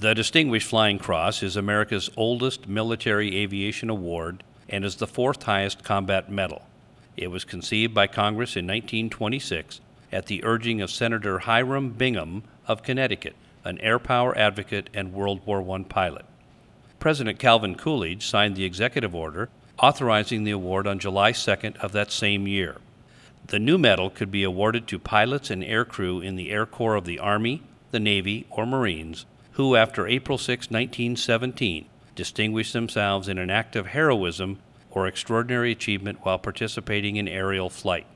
The Distinguished Flying Cross is America's oldest military aviation award and is the fourth highest combat medal. It was conceived by Congress in 1926 at the urging of Senator Hiram Bingham of Connecticut, an air power advocate and World War I pilot. President Calvin Coolidge signed the executive order authorizing the award on July 2nd of that same year. The new medal could be awarded to pilots and aircrew in the Air Corps of the Army, the Navy, or Marines who, after April 6, 1917, distinguished themselves in an act of heroism or extraordinary achievement while participating in aerial flight.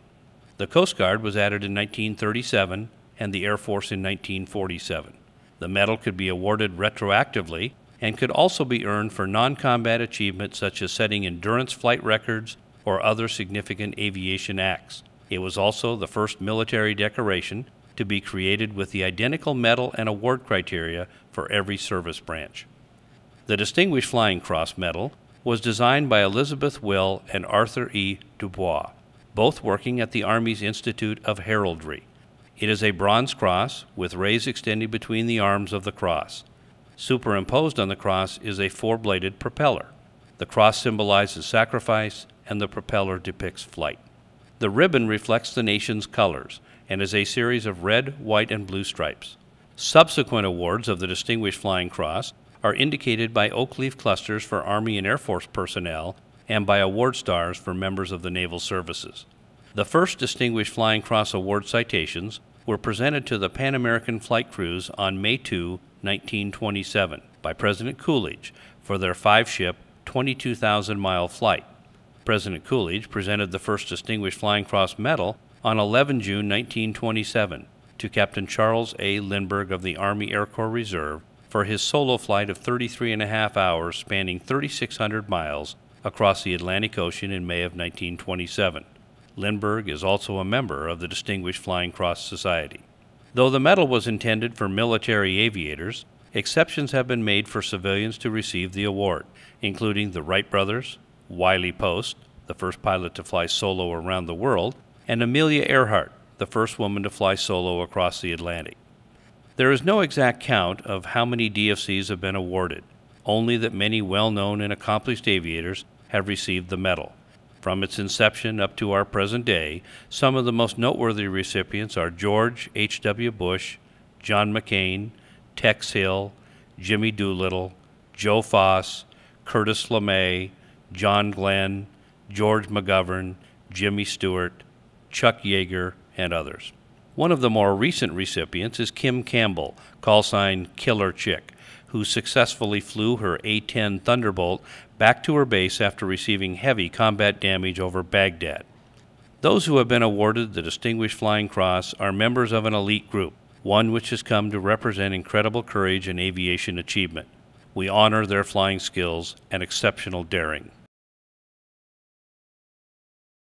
The Coast Guard was added in 1937 and the Air Force in 1947. The medal could be awarded retroactively and could also be earned for non-combat achievements such as setting endurance flight records or other significant aviation acts. It was also the first military decoration to be created with the identical medal and award criteria for every service branch. The Distinguished Flying Cross Medal was designed by Elizabeth Will and Arthur E. Dubois, both working at the Army's Institute of Heraldry. It is a bronze cross with rays extending between the arms of the cross. Superimposed on the cross is a four-bladed propeller. The cross symbolizes sacrifice, and the propeller depicts flight. The ribbon reflects the nation's colors and is a series of red, white, and blue stripes. Subsequent awards of the Distinguished Flying Cross are indicated by oak leaf clusters for Army and Air Force personnel and by award stars for members of the naval services. The first Distinguished Flying Cross Award citations were presented to the Pan American flight crews on May 2, 1927, by President Coolidge for their 5-ship, 22,000-mile flight. President Coolidge presented the first Distinguished Flying Cross Medal on 11 June 1927 to Captain Charles A. Lindbergh of the Army Air Corps Reserve for his solo flight of 33.5 hours spanning 3,600 miles across the Atlantic Ocean in May of 1927. Lindbergh is also a member of the Distinguished Flying Cross Society. Though the medal was intended for military aviators, exceptions have been made for civilians to receive the award, including the Wright brothers, Wiley Post, the first pilot to fly solo around the world, and Amelia Earhart, the first woman to fly solo across the Atlantic. There is no exact count of how many DFCs have been awarded, only that many well-known and accomplished aviators have received the medal. From its inception up to our present day, some of the most noteworthy recipients are George H.W. Bush, John McCain, Tex Hill, Jimmy Doolittle, Joe Foss, Curtis LeMay, John Glenn, George McGovern, Jimmy Stewart, Chuck Yeager, and others. One of the more recent recipients is Kim Campbell, call sign Killer Chick, who successfully flew her A-10 Thunderbolt back to her base after receiving heavy combat damage over Baghdad. Those who have been awarded the Distinguished Flying Cross are members of an elite group, one which has come to represent incredible courage and aviation achievement. We honor their flying skills and exceptional daring.